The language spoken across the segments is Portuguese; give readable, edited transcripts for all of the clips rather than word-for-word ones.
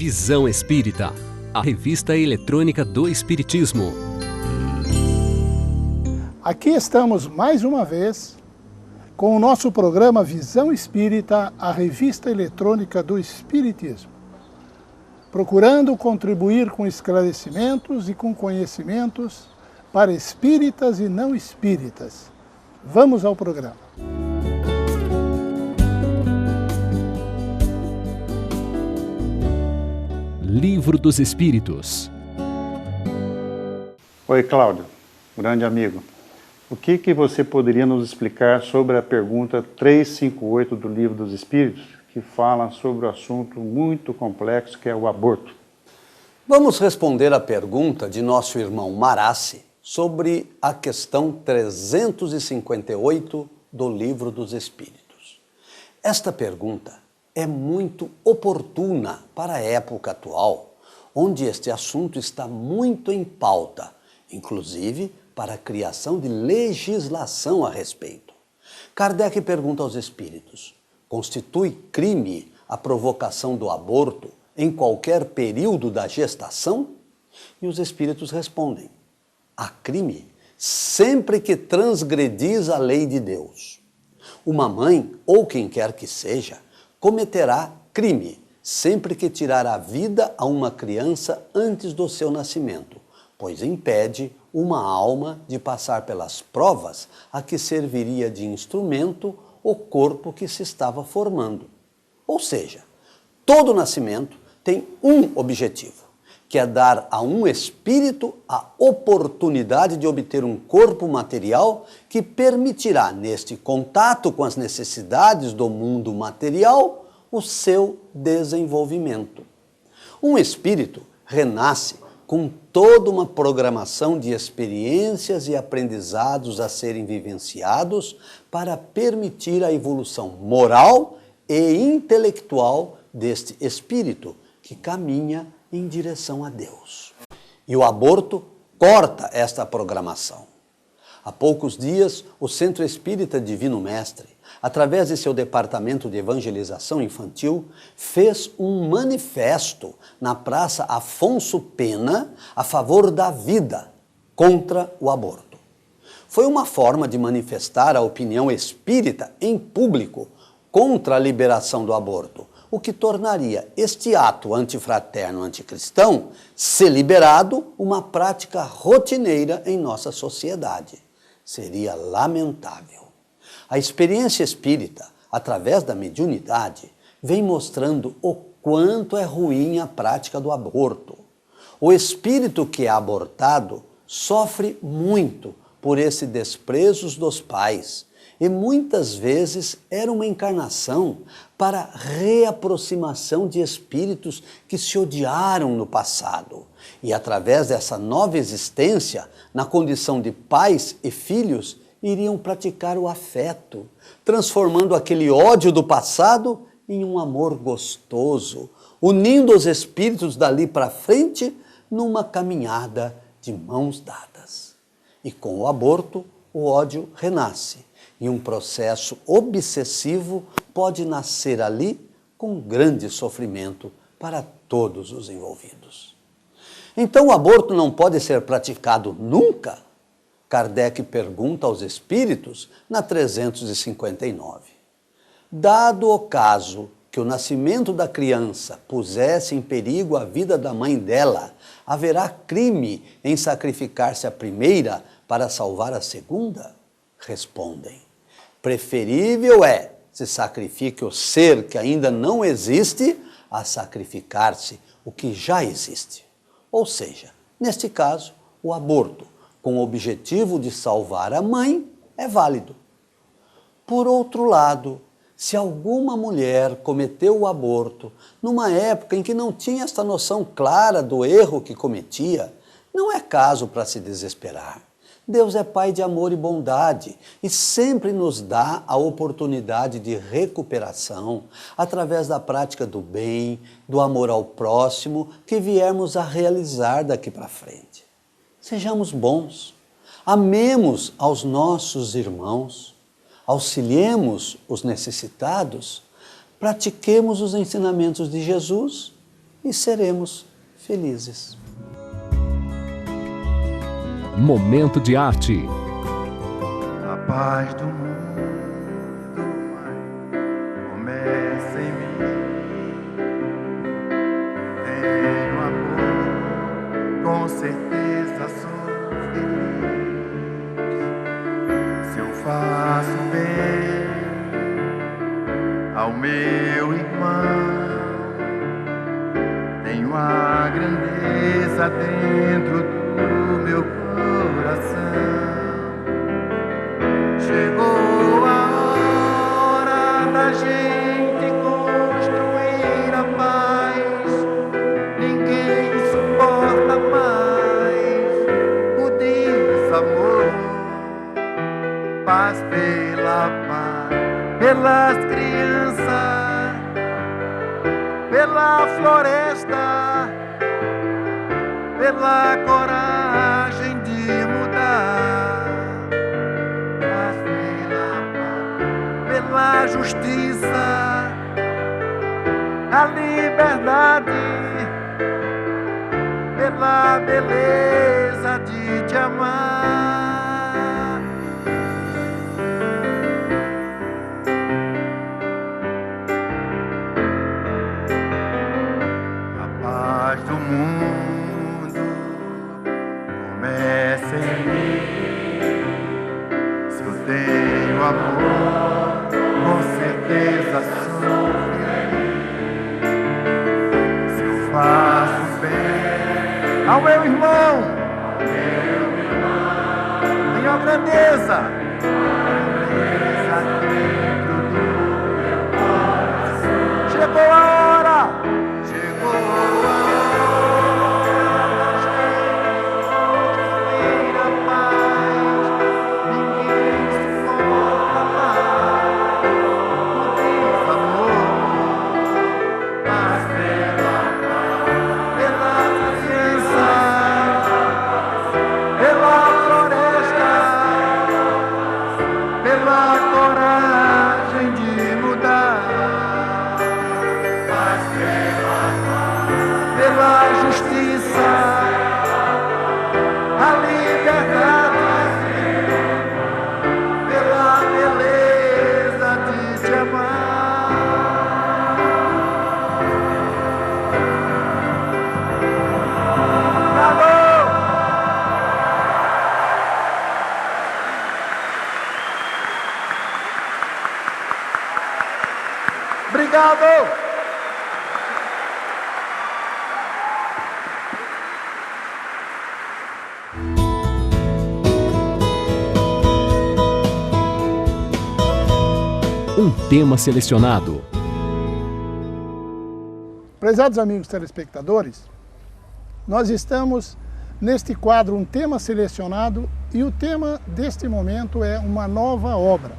Visão Espírita, a revista eletrônica do Espiritismo. Aqui estamos mais uma vez com o nosso programa Visão Espírita, a revista eletrônica do Espiritismo, procurando contribuir com esclarecimentos e com conhecimentos para espíritas e não espíritas. Vamos ao programa. Livro dos Espíritos. Oi, Cláudio, grande amigo. O que você poderia nos explicar sobre a pergunta 358 do Livro dos Espíritos, que fala sobre o assunto muito complexo que é o aborto? Vamos responder a pergunta de nosso irmão Marassi sobre a questão 358 do Livro dos Espíritos. Esta pergunta é muito oportuna para a época atual, onde este assunto está muito em pauta, inclusive para a criação de legislação a respeito. Kardec pergunta aos espíritos: constitui crime a provocação do aborto em qualquer período da gestação? E os espíritos respondem: há crime sempre que transgredis a lei de Deus. Uma mãe, ou quem quer que seja, cometerá crime sempre que tirar a vida a uma criança antes do seu nascimento, pois impede uma alma de passar pelas provas a que serviria de instrumento o corpo que se estava formando. Ou seja, todo nascimento tem um objetivo, que é dar a um espírito a oportunidade de obter um corpo material que permitirá, neste contato com as necessidades do mundo material, o seu desenvolvimento. Um espírito renasce com toda uma programação de experiências e aprendizados a serem vivenciados para permitir a evolução moral e intelectual deste espírito que caminha em direção a Deus. E o aborto corta esta programação. Há poucos dias, o Centro Espírita Divino Mestre, através de seu departamento de evangelização infantil, fez um manifesto na Praça Afonso Pena a favor da vida, contra o aborto. Foi uma forma de manifestar a opinião espírita em público contra a liberação do aborto, o que tornaria este ato antifraterno, anticristão, se liberado, uma prática rotineira em nossa sociedade. Seria lamentável. A experiência espírita, através da mediunidade, vem mostrando o quanto é ruim a prática do aborto. O espírito que é abortado sofre muito por esse desprezo dos pais e muitas vezes era uma encarnação para reaproximação de espíritos que se odiaram no passado. E através dessa nova existência, na condição de pais e filhos, iriam praticar o afeto, transformando aquele ódio do passado em um amor gostoso, unindo os espíritos dali para frente numa caminhada de mãos dadas. E com o aborto, o ódio renasce, e um processo obsessivo pode nascer ali com grande sofrimento para todos os envolvidos. Então o aborto não pode ser praticado nunca? Kardec pergunta aos espíritos na 359. Dado o caso que o nascimento da criança pusesse em perigo a vida da mãe dela, haverá crime em sacrificar-se a primeira para salvar a segunda? Respondem: preferível é se sacrifique o ser que ainda não existe a sacrificar-se o que já existe. Ou seja, neste caso, o aborto, com o objetivo de salvar a mãe, é válido. Por outro lado, se alguma mulher cometeu o aborto numa época em que não tinha esta noção clara do erro que cometia, não é caso para se desesperar. Deus é Pai de amor e bondade e sempre nos dá a oportunidade de recuperação através da prática do bem, do amor ao próximo que viermos a realizar daqui para frente. Sejamos bons, amemos aos nossos irmãos, auxiliemos os necessitados, pratiquemos os ensinamentos de Jesus e seremos felizes. Momento de arte. A paz do mundo começa em mim. Tenho amor, com certeza sou feliz. Se eu faço bem ao meu irmão, tenho a grandeza dentro do meu coração. Chegou a hora da gente construir a paz. Ninguém suporta mais o desamor. Paz pela paz, pelas crianças, pela floresta, pela coragem de mudar. Paz pela justiça, a liberdade, pela beleza de te amar. A paz do mundo começa em mim. Se eu tenho amor, com certeza sou feliz. Se eu faço bem ao meu irmão, tenho a grandeza dentro do meu coração. Chegou a hora, chegou a hora da gente construir a paz. Ninguém suporta mais o desamor. Mas pela ciência, pela floresta, pela coragem de mudar. Mas pela justiça, a liberdade, pela beleza de te amar. Bravo! Obrigado! Um tema selecionado. Prezados amigos telespectadores, nós estamos neste quadro Um Tema Selecionado e o tema deste momento é uma nova obra,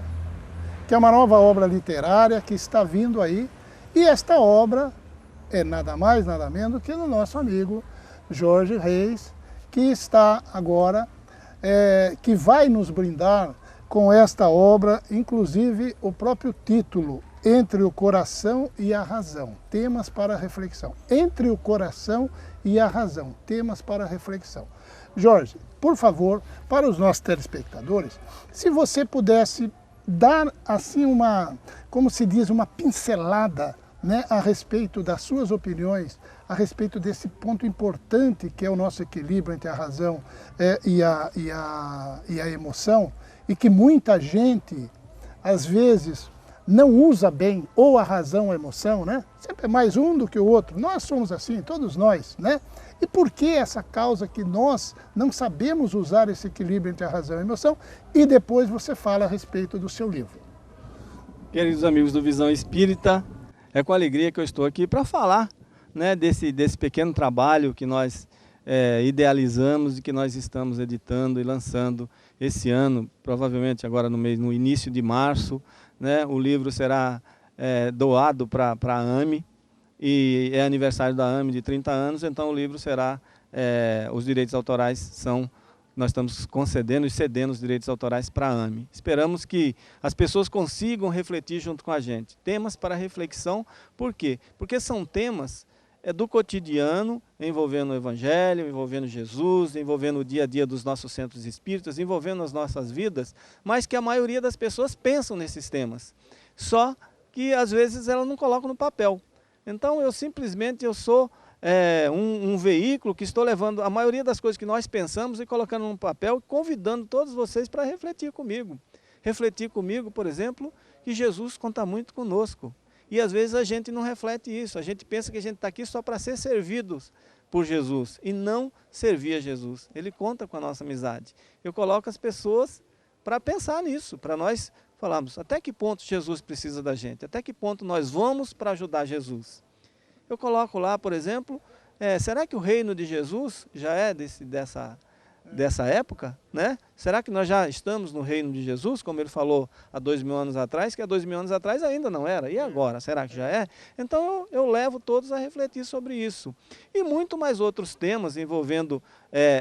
que é uma nova obra literária que está vindo aí, e esta obra é nada mais, nada menos que do nosso amigo Jorge Reis, que está agora, que vai nos brindar com esta obra, inclusive o próprio título, Entre o Coração e a Razão, temas para reflexão. Entre o coração e a razão, temas para reflexão. Jorge, por favor, para os nossos telespectadores, se você pudesse dar assim uma, como se diz, uma pincelada, né, a respeito das suas opiniões, a respeito desse ponto importante que é o nosso equilíbrio entre a razão e a emoção, e que muita gente, às vezes, não usa bem ou a razão ou a emoção, né? Sempre é mais um do que o outro. Nós somos assim, todos nós, né? E por que essa causa que nós não sabemos usar esse equilíbrio entre a razão e a emoção? E depois você fala a respeito do seu livro. Queridos amigos do Visão Espírita, é com alegria que eu estou aqui para falar, né, desse pequeno trabalho que nós idealizamos e que nós estamos editando e lançando esse ano, provavelmente agora no início de março, né? O livro será doado para a AME, e é aniversário da AME de 30 anos, então o livro será, os direitos autorais nós estamos concedendo e cedendo os direitos autorais para a AME. Esperamos que as pessoas consigam refletir junto com a gente. Temas para reflexão, por quê? Porque são temas do cotidiano, envolvendo o Evangelho, envolvendo Jesus, envolvendo o dia a dia dos nossos centros espíritas, envolvendo as nossas vidas, mas que a maioria das pessoas pensam nesses temas. Só que às vezes elas não colocam no papel. Então eu sou um veículo que estou levando a maioria das coisas que nós pensamos e colocando no papel, convidando todos vocês para refletir comigo. Refletir comigo, por exemplo, que Jesus conta muito conosco. E às vezes a gente não reflete isso, a gente pensa que a gente está aqui só para ser servidos por Jesus e não servir a Jesus. Ele conta com a nossa amizade. Eu coloco as pessoas para pensar nisso, para nós falarmos até que ponto Jesus precisa da gente, até que ponto nós vamos para ajudar Jesus. Eu coloco lá, por exemplo, será que o reino de Jesus já é dessa época, né? Será que nós já estamos no reino de Jesus, como ele falou há 2000 anos atrás, que há 2000 anos atrás ainda não era, e agora, será que já é? Então eu levo todos a refletir sobre isso. E muito mais outros temas envolvendo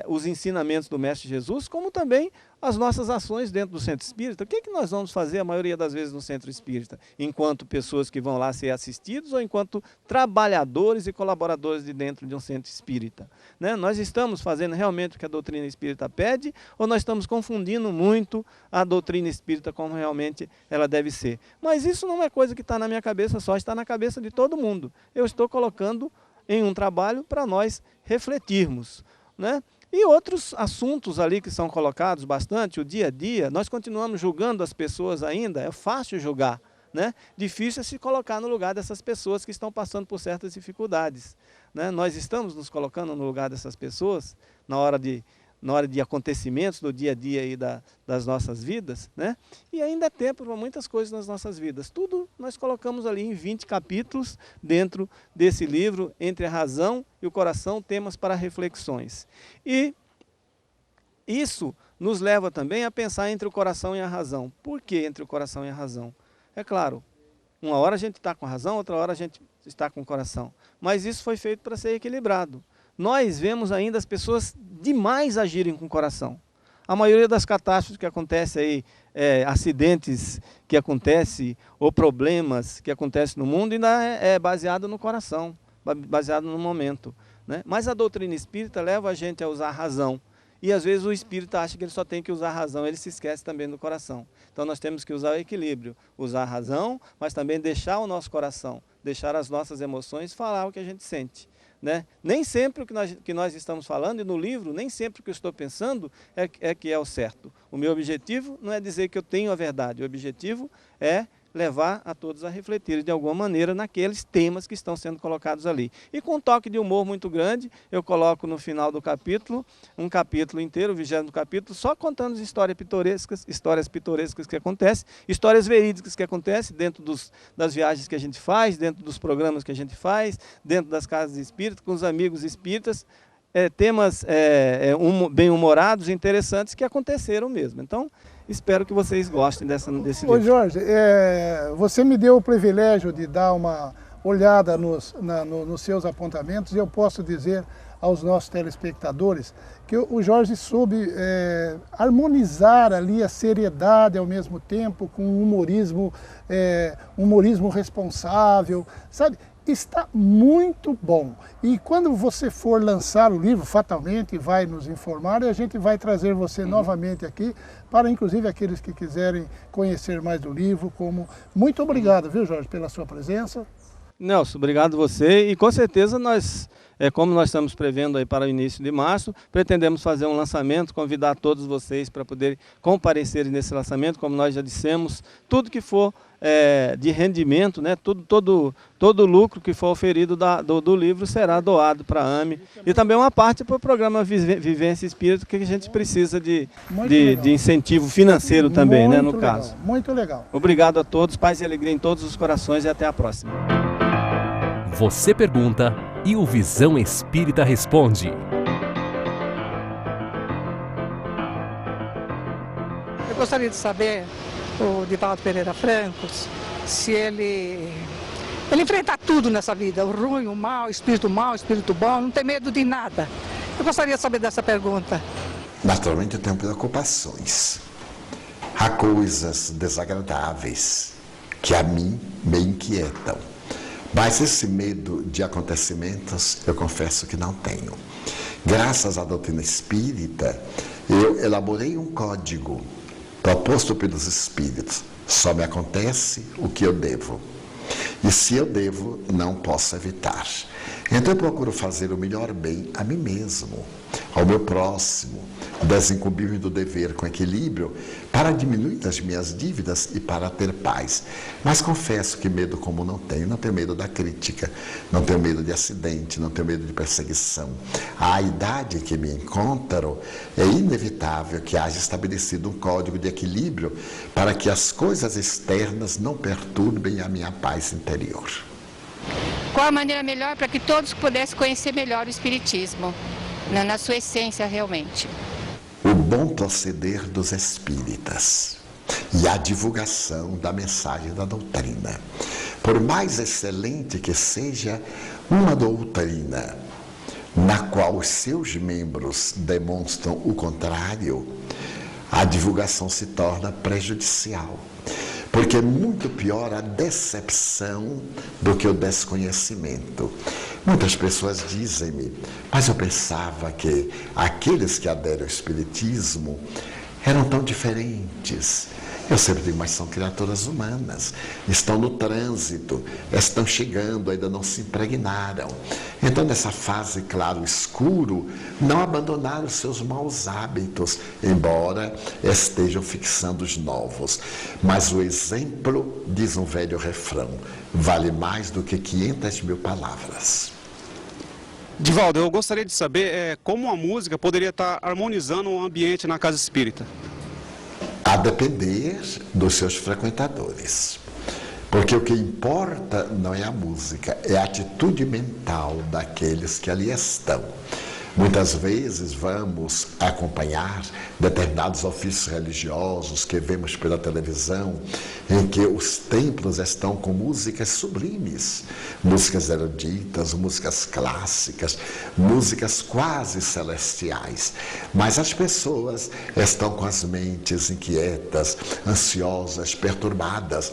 os ensinamentos do Mestre Jesus, como também as nossas ações dentro do centro espírita. O que nós vamos fazer a maioria das vezes no centro espírita? Enquanto pessoas que vão lá ser assistidos ou enquanto trabalhadores e colaboradores de dentro de um centro espírita, né? Nós estamos fazendo realmente o que a doutrina espírita pede ou nós estamos confundindo muito a doutrina espírita como realmente ela deve ser? Mas isso não é coisa que está na minha cabeça só, está na cabeça de todo mundo. Eu estou colocando em um trabalho para nós refletirmos, né? E outros assuntos ali que são colocados bastante, o dia a dia, nós continuamos julgando as pessoas ainda, é fácil julgar, né? Difícil é se colocar no lugar dessas pessoas que estão passando por certas dificuldades, né? Nós estamos nos colocando no lugar dessas pessoas na hora de acontecimentos do dia a dia aí das nossas vidas, né? E ainda é tempo para muitas coisas nas nossas vidas. Tudo nós colocamos ali em 20 capítulos dentro desse livro, Entre a Razão e o Coração, temas para reflexões. E isso nos leva também a pensar entre o coração e a razão. Por que entre o coração e a razão? É claro, uma hora a gente está com a razão, outra hora a gente está com o coração. Mas isso foi feito para ser equilibrado. Nós vemos ainda as pessoas demais agirem com o coração. A maioria das catástrofes que acontecem aí, acidentes que acontecem ou problemas que acontecem no mundo ainda é baseado no coração, baseado no momento, né? Mas a doutrina espírita leva a gente a usar a razão. E às vezes o espírita acha que ele só tem que usar a razão, ele se esquece também do coração. Então nós temos que usar o equilíbrio, usar a razão, mas também deixar o nosso coração, deixar as nossas emoções falar o que a gente sente, né? Nem sempre o que nós estamos falando, e no livro, nem sempre o que eu estou pensando é que é o certo. O meu objetivo não é dizer que eu tenho a verdade, o objetivo é levar a todos a refletirem de alguma maneira naqueles temas que estão sendo colocados ali. E com um toque de humor muito grande, eu coloco no final do capítulo, um capítulo inteiro, o 20º capítulo, só contando histórias pitorescas que acontecem, histórias verídicas que acontecem dentro das viagens que a gente faz, dentro dos programas que a gente faz, dentro das casas espíritas, com os amigos espíritas, temas bem-humorados, interessantes, que aconteceram mesmo. Então, espero que vocês gostem desse livro. Ô Jorge, você me deu o privilégio de dar uma olhada nos seus apontamentos e eu posso dizer aos nossos telespectadores que o Jorge soube harmonizar ali a seriedade ao mesmo tempo com um humorismo responsável, sabe? Está muito bom. E quando você for lançar o livro, fatalmente vai nos informar e a gente vai trazer você novamente aqui, para inclusive aqueles que quiserem conhecer mais do livro. Muito obrigado, viu, Jorge, pela sua presença. Nelson, obrigado você. E com certeza nós, como nós estamos prevendo aí para o início de março, pretendemos fazer um lançamento, convidar todos vocês para poderem comparecerem nesse lançamento, como nós já dissemos, tudo que for de rendimento, né, todo o lucro que for oferido do livro será doado para a AME e também uma parte para o programa Vivência Espírita, que a gente precisa de incentivo financeiro também, né, no caso. Muito legal. Obrigado a todos, paz e alegria em todos os corações e até a próxima. Você pergunta e o Visão Espírita responde. Eu gostaria de saber, o Divaldo Pereira Franco, se ele enfrenta tudo nessa vida, o ruim, o mal, espírito bom, não tem medo de nada. Eu gostaria de saber dessa pergunta. Naturalmente eu tenho preocupações. Há coisas desagradáveis que a mim me inquietam. Mas esse medo de acontecimentos, eu confesso que não tenho. Graças à doutrina espírita, eu elaborei um código proposto pelos espíritos. Só me acontece o que eu devo. E se eu devo, não posso evitar. Então eu procuro fazer o melhor bem a mim mesmo, ao meu próximo, desincumbir-me do dever com equilíbrio para diminuir as minhas dívidas e para ter paz. Mas confesso que medo como não tenho medo da crítica, não tenho medo de acidente, não tenho medo de perseguição. À idade que me encontro, é inevitável que haja estabelecido um código de equilíbrio para que as coisas externas não perturbem a minha paz interior. Qual a maneira melhor para que todos pudessem conhecer melhor o Espiritismo, na sua essência realmente? O bom proceder dos espíritas e a divulgação da mensagem da doutrina. Por mais excelente que seja uma doutrina na qual os seus membros demonstram o contrário, a divulgação se torna prejudicial. Porque é muito pior a decepção do que o desconhecimento. Muitas pessoas dizem-me, mas eu pensava que aqueles que aderem ao Espiritismo eram tão diferentes. Eu sempre digo, mas são criaturas humanas, estão no trânsito, estão chegando, ainda não se impregnaram. Então, nessa fase claro escuro, não abandonaram seus maus hábitos, embora estejam fixando os novos. Mas o exemplo, diz um velho refrão, vale mais do que 500.000 palavras. Divaldo, eu gostaria de saber como a música poderia estar harmonizando o ambiente na casa espírita. A depender dos seus frequentadores. Porque o que importa não é a música, é a atitude mental daqueles que ali estão. Muitas vezes vamos acompanhar determinados ofícios religiosos que vemos pela televisão, em que os templos estão com músicas sublimes, músicas eruditas, músicas clássicas, músicas quase celestiais. Mas as pessoas estão com as mentes inquietas, ansiosas, perturbadas.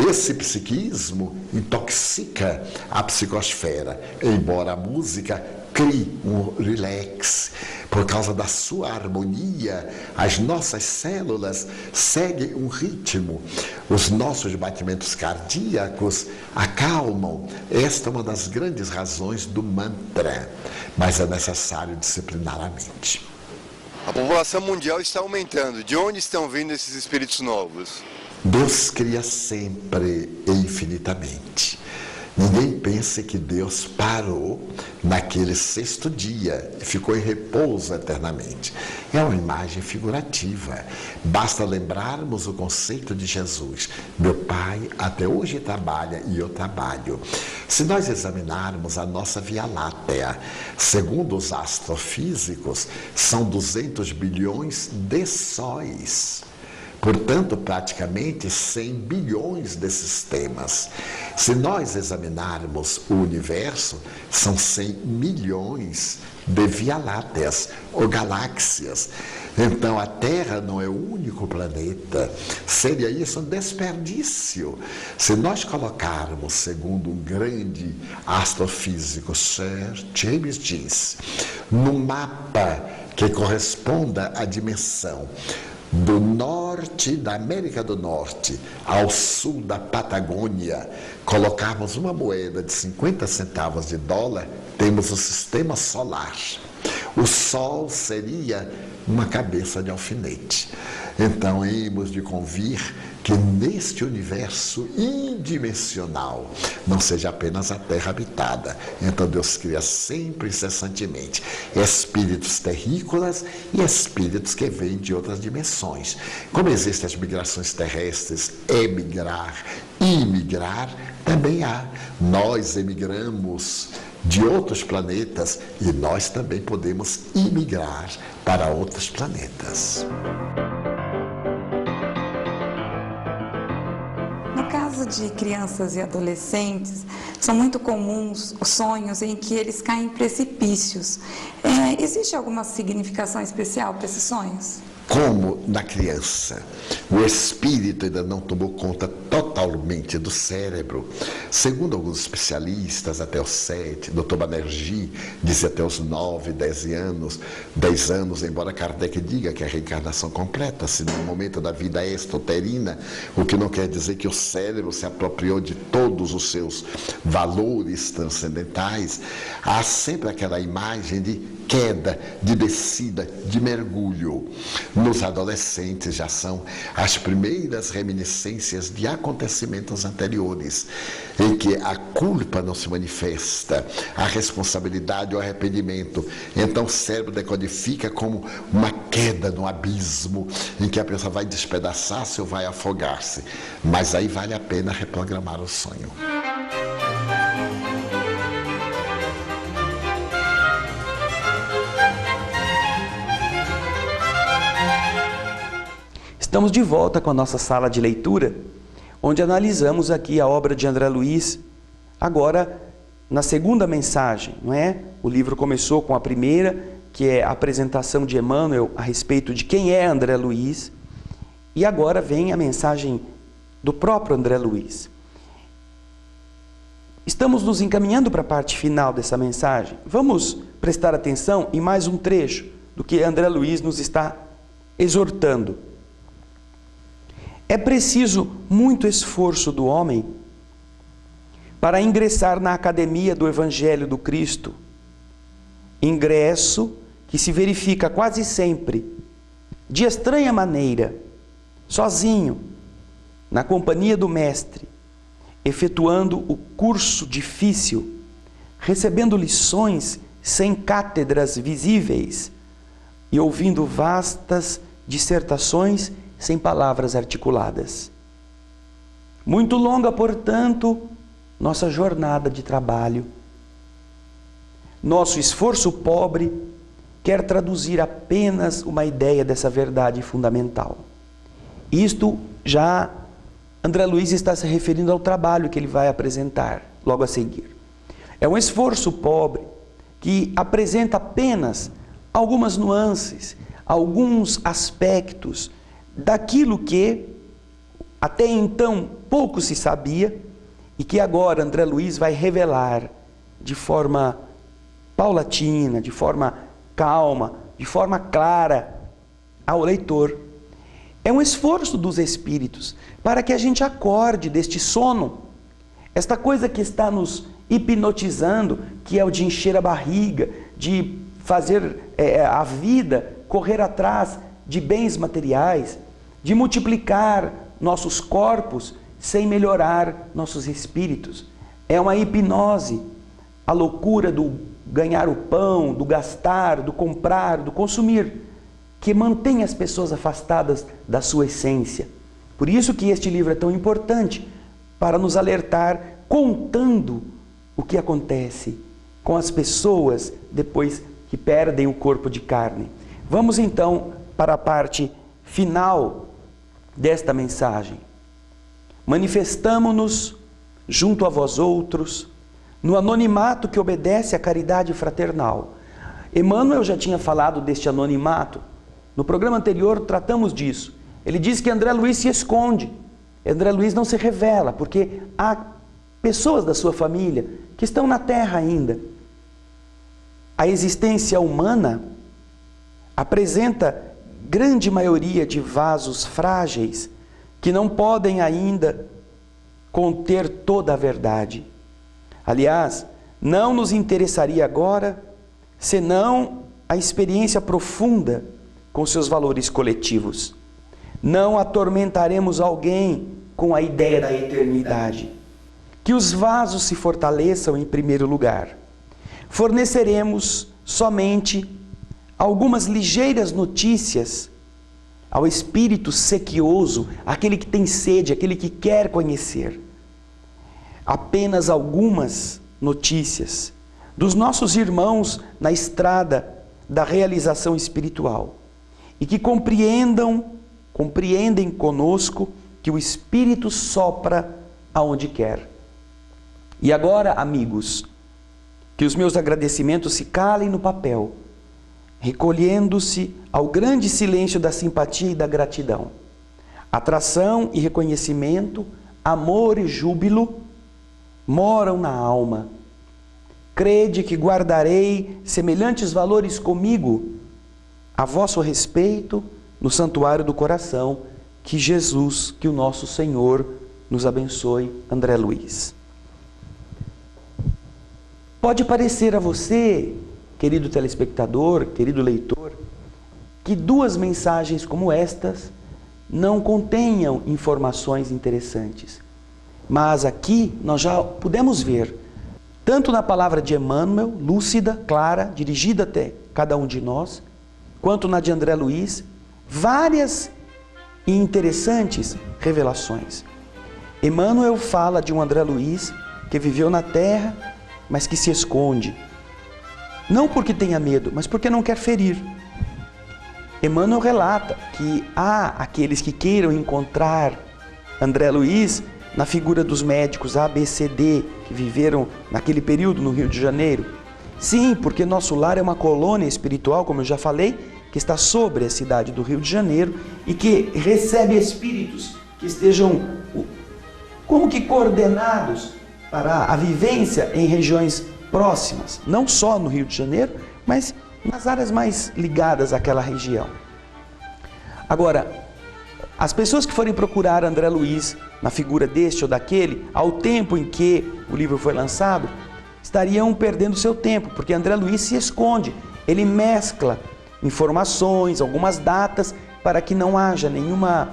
Esse psiquismo intoxica a psicosfera, embora a música crie um relax. Por causa da sua harmonia, as nossas células seguem um ritmo. Os nossos batimentos cardíacos acalmam. Esta é uma das grandes razões do mantra. Mas é necessário disciplinar a mente. A população mundial está aumentando. De onde estão vindo esses espíritos novos? Deus cria sempre e infinitamente. Ninguém pense que Deus parou naquele sexto dia e ficou em repouso eternamente. É uma imagem figurativa. Basta lembrarmos o conceito de Jesus. Meu Pai até hoje trabalha e eu trabalho. Se nós examinarmos a nossa Via Láctea, segundo os astrofísicos, são 200 bilhões de sóis. Portanto, praticamente 100 bilhões de sistemas. Se nós examinarmos o universo, são 100 milhões de Via-Lácteas ou galáxias. Então, a Terra não é o único planeta. Seria isso um desperdício. Se nós colocarmos, segundo um grande astrofísico, Sir James Joyce, num mapa que corresponda à dimensão do norte da América do Norte ao sul da Patagônia, colocarmos uma moeda de 50 centavos de dólar, temos o sistema solar. O Sol seria uma cabeça de alfinete. Então, hemos de convir que neste universo indimensional não seja apenas a Terra habitada. Então, Deus cria sempre, incessantemente, espíritos terrícolas e espíritos que vêm de outras dimensões. Como existem as migrações terrestres, emigrar e imigrar, também há. Nós emigramos de outros planetas e nós também podemos imigrar para outros planetas. No caso de crianças e adolescentes, são muito comuns os sonhos em que eles caem em precipícios. Existe alguma significação especial para esses sonhos? como na criança o espírito ainda não tomou conta totalmente do cérebro, segundo alguns especialistas, até os 7, Dr. Banerjee dizia até os 9, 10 anos, embora Kardec diga que a reencarnação completa-se no momento da vida extrauterina, o que não quer dizer que o cérebro se apropriou de todos os seus valores transcendentais. Há sempre aquela imagem de queda, de descida, de mergulho. Nos adolescentes já são as primeiras reminiscências de acontecimentos anteriores, em que a culpa não se manifesta, a responsabilidade ou arrependimento. Então o cérebro decodifica como uma queda no abismo, em que a pessoa vai despedaçar-se ou vai afogar-se. Mas aí vale a pena reprogramar o sonho. Estamos de volta com a nossa sala de leitura, onde analisamos aqui a obra de André Luiz, agora na segunda mensagem, não é? O livro começou com a primeira, que é a apresentação de Emmanuel a respeito de quem é André Luiz, e agora vem a mensagem do próprio André Luiz. Estamos nos encaminhando para a parte final dessa mensagem. Vamos prestar atenção em mais um trecho do que André Luiz nos está exortando. É preciso muito esforço do homem para ingressar na academia do Evangelho do Cristo, ingresso que se verifica quase sempre, de estranha maneira, sozinho, na companhia do Mestre, efetuando o curso difícil, recebendo lições sem cátedras visíveis e ouvindo vastas dissertações sem palavras articuladas. Muito longa, portanto, nossa jornada de trabalho. Nosso esforço pobre quer traduzir apenas uma ideia dessa verdade fundamental. Isto já André Luiz está se referindo ao trabalho que ele vai apresentar logo a seguir. É um esforço pobre que apresenta apenas algumas nuances, alguns aspectos daquilo que até então pouco se sabia e que agora André Luiz vai revelar de forma paulatina, de forma calma, de forma clara ao leitor. É um esforço dos espíritos para que a gente acorde deste sono, esta coisa que está nos hipnotizando, que é o de encher a barriga, de fazer a vida correr atrás de bens materiais, de multiplicar nossos corpos sem melhorar nossos espíritos. É uma hipnose, a loucura do ganhar o pão, do gastar, do comprar, do consumir, que mantém as pessoas afastadas da sua essência. Por isso que este livro é tão importante, para nos alertar, contando o que acontece com as pessoas depois que perdem o corpo de carne. Vamos então para a parte final desta mensagem. Manifestamo-nos junto a vós outros, no anonimato que obedece à caridade fraternal. Emmanuel já tinha falado deste anonimato. No programa anterior tratamos disso. Ele diz que André Luiz se esconde. André Luiz não se revela, porque há pessoas da sua família que estão na Terra ainda. A existência humana apresenta grande maioria de vasos frágeis que não podem ainda conter toda a verdade. Aliás, não nos interessaria agora senão a experiência profunda com seus valores coletivos. Não atormentaremos alguém com a ideia da eternidade. Que os vasos se fortaleçam em primeiro lugar. Forneceremos somente algumas ligeiras notícias ao espírito sequioso, aquele que tem sede, aquele que quer conhecer. Apenas algumas notícias dos nossos irmãos na estrada da realização espiritual e que compreendem conosco que o Espírito sopra aonde quer. E agora, amigos, que os meus agradecimentos se calem no papel recolhendo-se ao grande silêncio da simpatia e da gratidão. Atração e reconhecimento, amor e júbilo moram na alma. Crede que guardarei semelhantes valores comigo, a vosso respeito, no santuário do coração. Que Jesus, que o nosso Senhor nos abençoe. André Luiz. Pode parecer a você, querido telespectador, querido leitor, que duas mensagens como estas não contenham informações interessantes. Mas aqui nós já pudemos ver, tanto na palavra de Emmanuel, lúcida, clara, dirigida até cada um de nós, quanto na de André Luiz, várias e interessantes revelações. Emmanuel fala de um André Luiz que viveu na terra, mas que se esconde. Não porque tenha medo, mas porque não quer ferir. Emmanuel relata que há aqueles que queiram encontrar André Luiz na figura dos médicos A, B, C, D, que viveram naquele período no Rio de Janeiro. Sim, porque nosso lar é uma colônia espiritual, como eu já falei, que está sobre a cidade do Rio de Janeiro e que recebe espíritos que estejam como que coordenados para a vivência em regiões próximas, não só no Rio de Janeiro, mas nas áreas mais ligadas àquela região. Agora, as pessoas que forem procurar André Luiz na figura deste ou daquele, ao tempo em que o livro foi lançado, estariam perdendo seu tempo, porque André Luiz se esconde, ele mescla informações, algumas datas, para que não haja nenhuma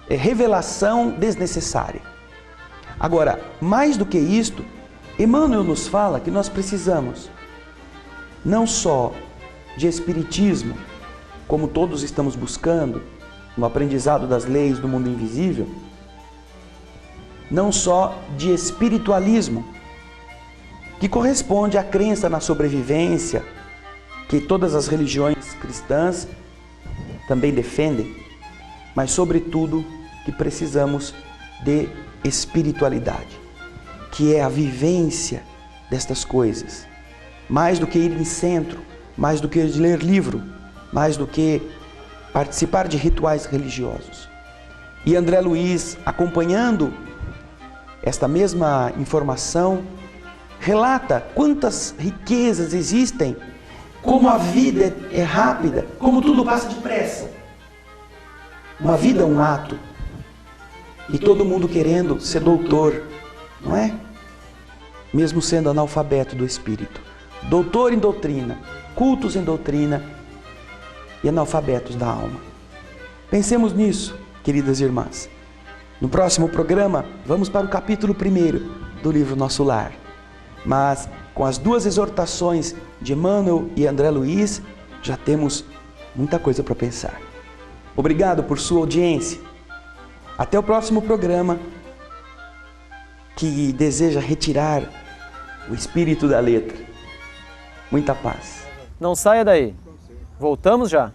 revelação desnecessária. Agora, mais do que isto, Emmanuel nos fala que nós precisamos não só de espiritismo, como todos estamos buscando, no aprendizado das leis do mundo invisível, não só de espiritualismo, que corresponde à crença na sobrevivência, que todas as religiões cristãs também defendem, mas sobretudo que precisamos de espiritualidade, que é a vivência destas coisas, mais do que ir em centro, mais do que ler livro, mais do que participar de rituais religiosos. E André Luiz, acompanhando esta mesma informação, relata quantas riquezas existem, como a vida é rápida, como tudo passa depressa. Uma vida é um ato. E todo mundo querendo ser doutor, não é? Mesmo sendo analfabeto do espírito. Doutor em doutrina, cultos em doutrina e analfabetos da alma. Pensemos nisso, queridas irmãs. No próximo programa, vamos para o capítulo 1 do livro Nosso Lar. Mas com as duas exortações de Emmanuel e André Luiz, já temos muita coisa para pensar. Obrigado por sua audiência. Até o próximo programa, que deseja retirar o espírito da letra. Muita paz. Não saia daí. Voltamos já.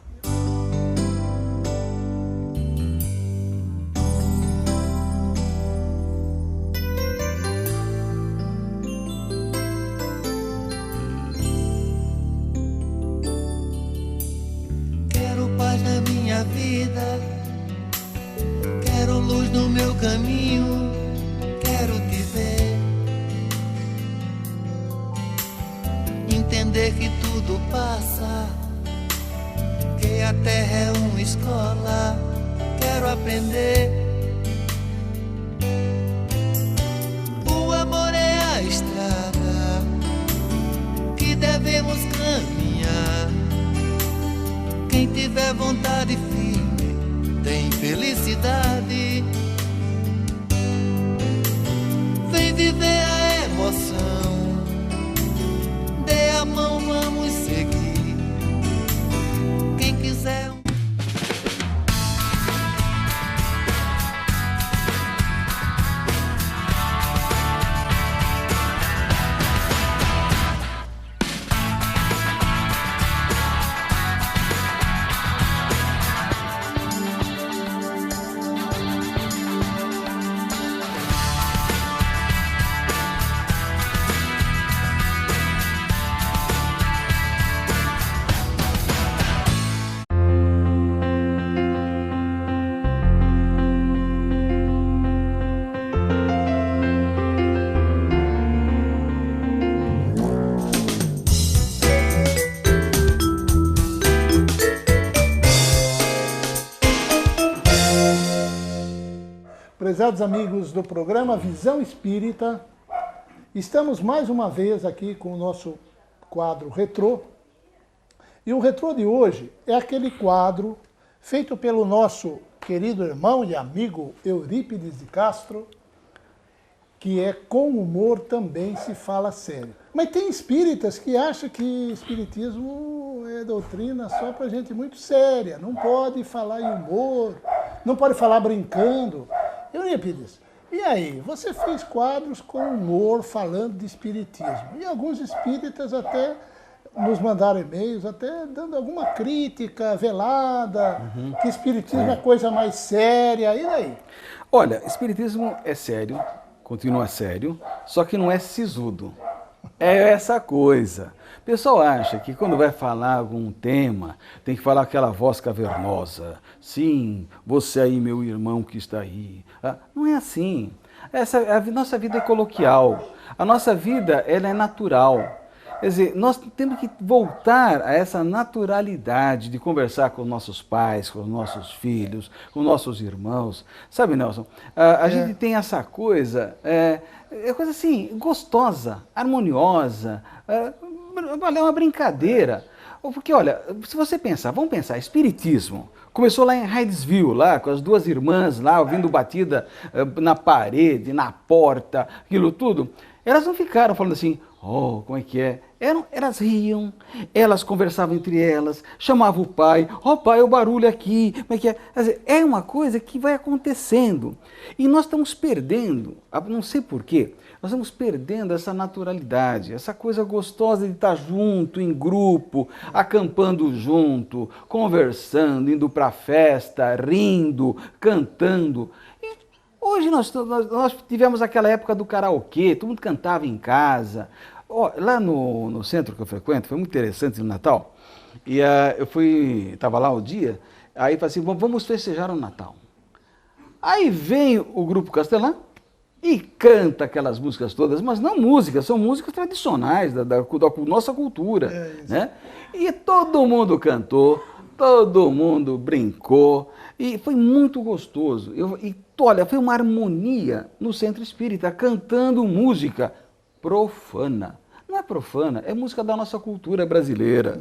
Quero paz na minha vida, quero luz no meu caminho, quero te ver, entender que tudo passa, que a terra é uma escola, quero aprender. O amor é a estrada que devemos caminhar. Quem tiver vontade firme tem felicidade. Vem viver a emoção, dê a mão, vamos seguir. Quem quiser Prezados amigos do programa Visão Espírita, estamos mais uma vez aqui com o nosso quadro Retrô. E o Retrô de hoje é aquele quadro feito pelo nosso querido irmão e amigo Eurípides de Castro, que é Com Humor Também Se Fala Sério. Mas tem espíritas que acham que espiritismo é doutrina só para gente muito séria, não pode falar em humor, não pode falar brincando. Eurípides, e aí? Você fez quadros com humor falando de espiritismo. E alguns espíritas até nos mandaram e-mails, até dando alguma crítica velada, que espiritismo é coisa mais séria. E daí? Olha, espiritismo é sério, continua sério, só que não é sisudo. É essa coisa. O pessoal acha que quando vai falar algum tema, tem que falar aquela voz cavernosa. Sim, você aí, meu irmão que está aí. Não é assim. A nossa vida é coloquial. A nossa vida, ela é natural. Quer dizer, nós temos que voltar a essa naturalidade de conversar com nossos pais, com nossos filhos, com nossos irmãos. Sabe, Nelson, a gente tem essa coisa, coisa assim, gostosa, harmoniosa, é uma brincadeira. Porque, olha, se você pensar, vamos pensar, espiritismo. Começou lá em Hydesville, lá com as duas irmãs lá, ouvindo batida na parede, na porta, aquilo tudo. Elas não ficaram falando assim, oh, como é que é? Elas riam, elas conversavam entre elas, chamavam o pai, ó pai, o barulho aqui, como é que é? Quer dizer, é uma coisa que vai acontecendo. E nós estamos perdendo, não sei porquê, nós estamos perdendo essa naturalidade, essa coisa gostosa de estar junto, em grupo, acampando junto, conversando, indo para a festa, rindo, cantando. E hoje nós tivemos aquela época do karaokê, todo mundo cantava em casa. Lá no centro que eu frequento, foi muito interessante no Natal, e eu estava lá o dia, aí falei assim, vamos festejar o Natal. Aí vem o grupo Castelã e canta aquelas músicas todas, mas não músicas, são músicas tradicionais da nossa cultura, né? E todo mundo cantou, todo mundo brincou, e foi muito gostoso. Olha, foi uma harmonia no centro espírita, cantando música profana. Não é profana, é música da nossa cultura brasileira,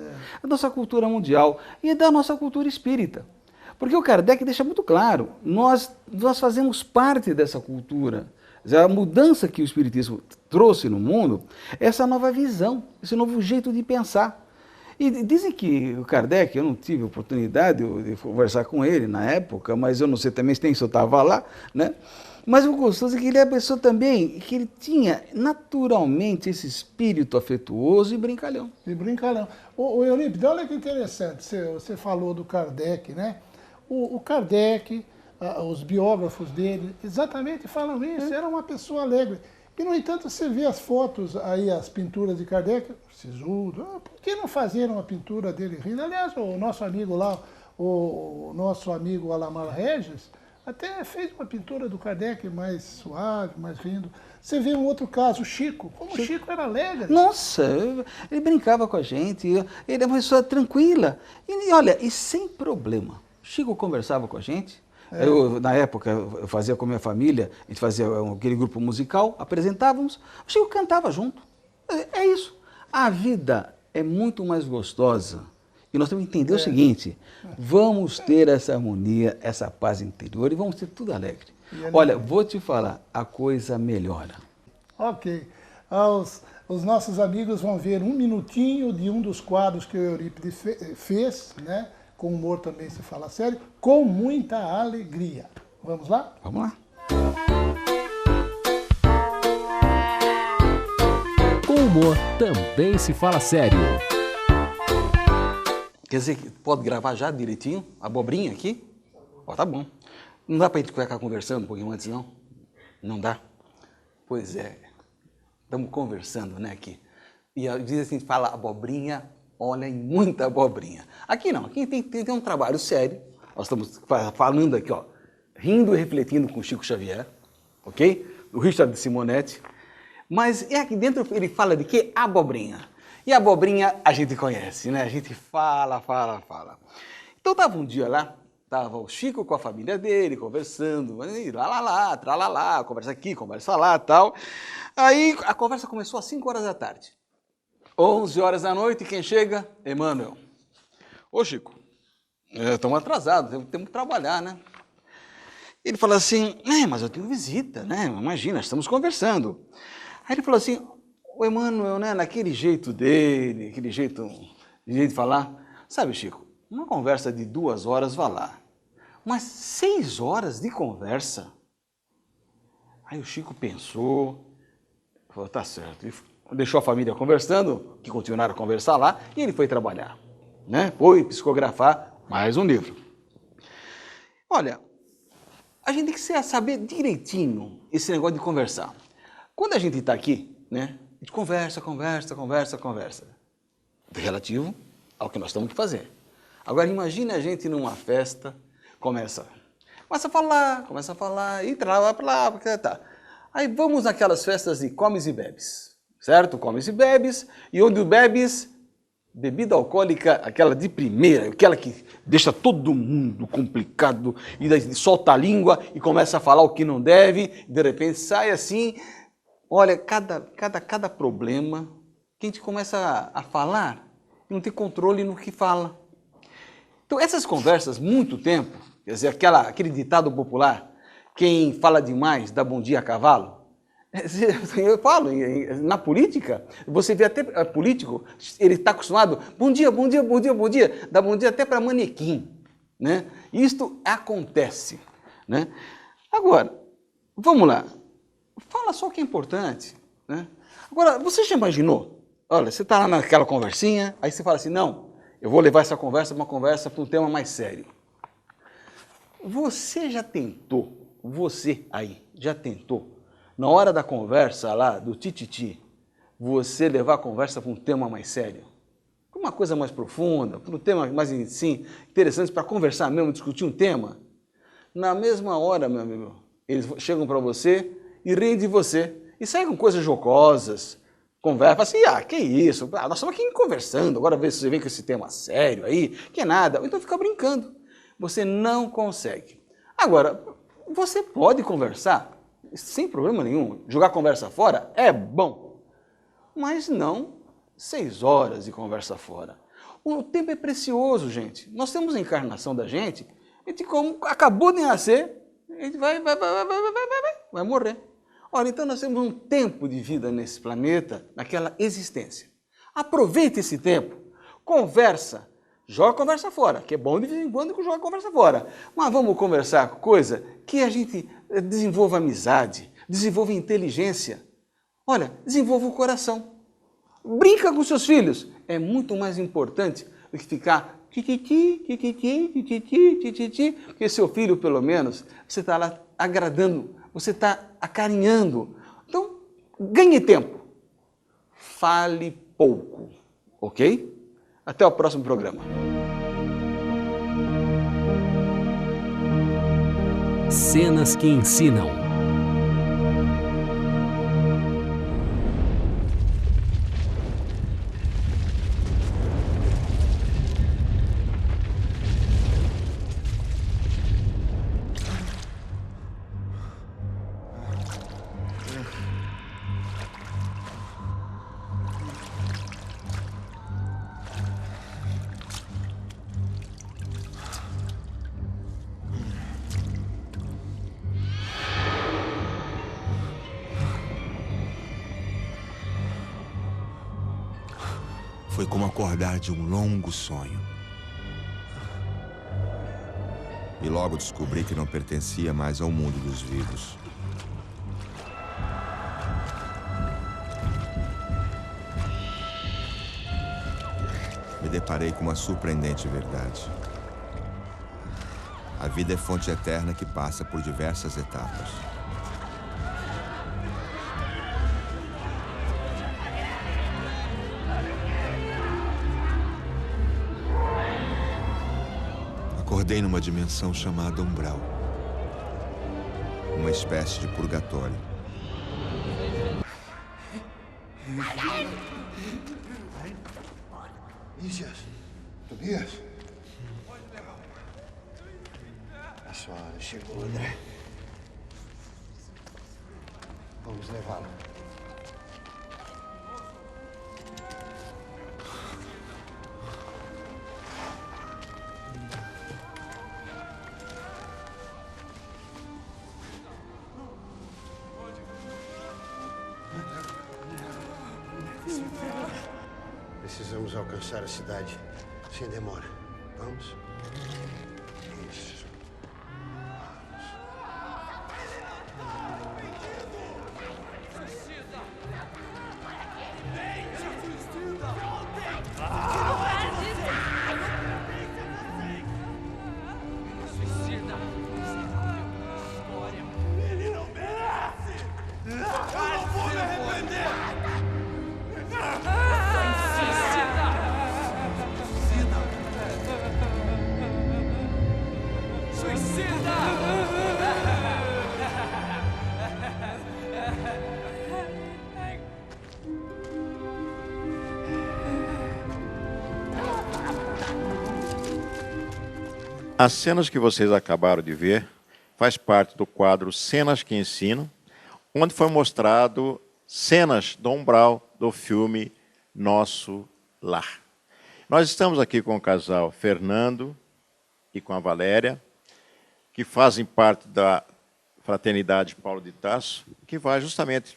da nossa cultura mundial e da nossa cultura espírita. Porque o Kardec deixa muito claro, nós fazemos parte dessa cultura. A mudança que o espiritismo trouxe no mundo, essa nova visão, esse novo jeito de pensar. E dizem que o Kardec, eu não tive oportunidade de conversar com ele na época, mas eu não sei também se eu estava lá, né? Mas o gostoso é que ele é a pessoa também, que ele tinha naturalmente esse espírito afetuoso e brincalhão. E brincalhão. O Eurípides, olha que interessante, você falou do Kardec, né? O Kardec, os biógrafos dele, exatamente falam isso, era uma pessoa alegre. E, no entanto, você vê as fotos aí, as pinturas de Kardec, sisudo, por que não fazer uma pintura dele rindo? Aliás, o nosso amigo lá, o nosso amigo Alamar Regis, até fez uma pintura do Kardec mais suave, mais rindo. Você vê um outro caso, o Chico. Como o Chico era alegre. Nossa, ele brincava com a gente, ele é uma pessoa tranquila. E olha, e sem problema. O Chico conversava com a gente. Na época, eu fazia com a minha família, a gente fazia aquele grupo musical, apresentávamos, o Chico cantava junto. É isso. A vida é muito mais gostosa. E nós temos que entender o seguinte, vamos ter essa harmonia, essa paz interior e vamos ter tudo alegre. Olha, vou te falar, a coisa melhora. Ok. Os nossos amigos vão ver um minutinho de um dos quadros que o Eurípides fez, né? Com humor também se fala sério, com muita alegria. Vamos lá? Vamos lá. Com humor também se fala sério. Quer dizer que pode gravar já direitinho, a abobrinha aqui? Ó, tá bom. Não dá pra gente ficar conversando um pouquinho antes, não? Não dá? Pois é. Estamos conversando, né, aqui. E às vezes a gente fala abobrinha, olha, em muita abobrinha. Aqui não, aqui tem um trabalho sério. Nós estamos falando aqui, ó, rindo e refletindo com o Chico Xavier, ok? O Richard Simonetti. Mas aqui dentro ele fala de que? Abobrinha. E a abobrinha a gente conhece, né? A gente fala. Então estava um dia lá, Tava o Chico com a família dele, conversando, e lá, tralalá, conversa aqui, conversa lá, tal. Aí a conversa começou às 5 horas da tarde. 11 horas da noite, quem chega? Emmanuel. Ô Chico, estamos atrasados, temos que trabalhar, né? Ele falou assim, mas eu tenho visita, né? Imagina, estamos conversando. Aí ele falou assim, o Emmanuel, né, naquele jeito dele, aquele jeito de falar, sabe, Chico, uma conversa de 2 horas, vá lá. Mas 6 horas de conversa? Aí o Chico pensou, falou, tá certo. Ele deixou a família conversando, que continuaram a conversar lá, e ele foi trabalhar, né? Foi psicografar mais um livro. Olha, a gente tem que saber direitinho esse negócio de conversar. Quando a gente está aqui, né, a gente conversa, relativo ao que nós estamos que fazer. Agora imagine a gente numa festa, começa a falar, e trava para lá, tá. Aí vamos naquelas festas de comes e bebes, certo? Comes e bebes, e onde bebes, bebida alcoólica, aquela de primeira, aquela que deixa todo mundo complicado, e daí solta a língua e começa a falar o que não deve, e de repente sai assim, olha, cada problema que a gente começa a falar e não tem controle no que fala. Então essas conversas, muito tempo, quer dizer, aquele ditado popular, quem fala demais dá bom dia a cavalo. Eu falo, na política, você vê até político, ele está acostumado, bom dia, dá bom dia até para manequim, né? Isto acontece, né? Agora, vamos lá, fala só o que é importante, né? Agora, você já imaginou? Olha, você está lá naquela conversinha, aí você fala assim, não, eu vou levar essa conversa para um tema mais sério. Você já tentou, na hora da conversa lá, do tititi, você levar a conversa para um tema mais sério? Para uma coisa mais profunda, para um tema mais assim, interessante, para conversar mesmo, discutir um tema? Na mesma hora, meu amigo, eles chegam para você e riem de você. E saem com coisas jocosas, conversa, assim, que isso, nós estamos aqui conversando, agora você vem com esse tema sério aí, que é nada, ou então fica brincando. Você não consegue. Agora, você pode conversar sem problema nenhum. Jogar conversa fora é bom, mas não 6 horas de conversa fora. O tempo é precioso, gente. Nós temos a encarnação da gente, como acabou de nascer, a gente vai morrer. Olha, então nós temos um tempo de vida nesse planeta, naquela existência. Aproveite esse tempo, conversa, joga a conversa fora, que é bom de vez em quando que joga a conversa fora. Mas vamos conversar com coisa que a gente desenvolva amizade, desenvolva inteligência. Olha, desenvolva o coração. Brinca com seus filhos. É muito mais importante do que ficar porque seu filho, pelo menos, você está lá agradando, você está acarinhando. Então, ganhe tempo. Fale pouco, ok? Até o próximo programa. Cenas que ensinam. Foi como acordar de um longo sonho. E logo descobri que não pertencia mais ao mundo dos vivos. Me deparei com uma surpreendente verdade. A vida é fonte eterna que passa por diversas etapas. Acordei numa dimensão chamada umbral. Uma espécie de purgatório. Tobias. Suave, chegou, André. Vamos levá-lo. Precisamos alcançar a cidade sem demora. Vamos? Isso. Ele não merece! Eu não vou me arrepender! As cenas que vocês acabaram de ver faz parte do quadro Cenas que Ensinam, onde foi mostrado cenas do umbral do filme Nosso Lar. Nós estamos aqui com o casal Fernando e com a Valéria, que fazem parte da Fraternidade Paulo de Tarso, que vai justamente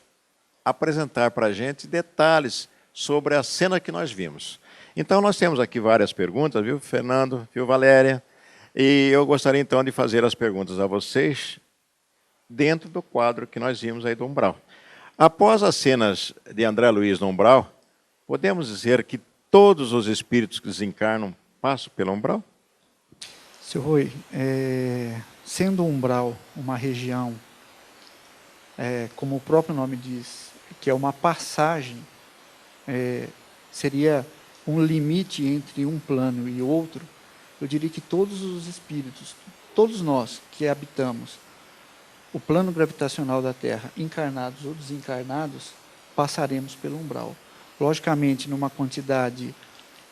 apresentar para a gente detalhes sobre a cena que nós vimos. Então, nós temos aqui várias perguntas, viu, Fernando, viu, Valéria? E eu gostaria, então, de fazer as perguntas a vocês dentro do quadro que nós vimos aí do umbral. Após as cenas de André Luiz no umbral, podemos dizer que todos os espíritos que desencarnam passam pelo umbral? Seu Rui, sendo o umbral uma região, como o próprio nome diz, que é uma passagem, seria um limite entre um plano e outro, eu diria que todos os espíritos, todos nós que habitamos o plano gravitacional da Terra, encarnados ou desencarnados, passaremos pelo umbral. Logicamente, numa quantidade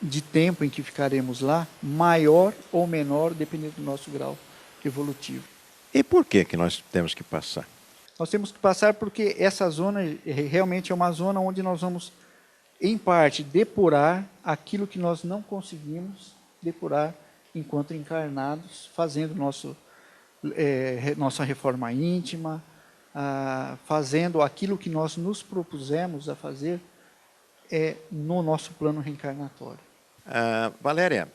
de tempo em que ficaremos lá, maior ou menor, dependendo do nosso grau evolutivo. E por que nós temos que passar? Nós temos que passar porque essa zona realmente é uma zona onde nós vamos, em parte, depurar aquilo que nós não conseguimos depurar enquanto encarnados, fazendo nossa reforma íntima, fazendo aquilo que nós nos propusemos a fazer no nosso plano reencarnatório. Valéria,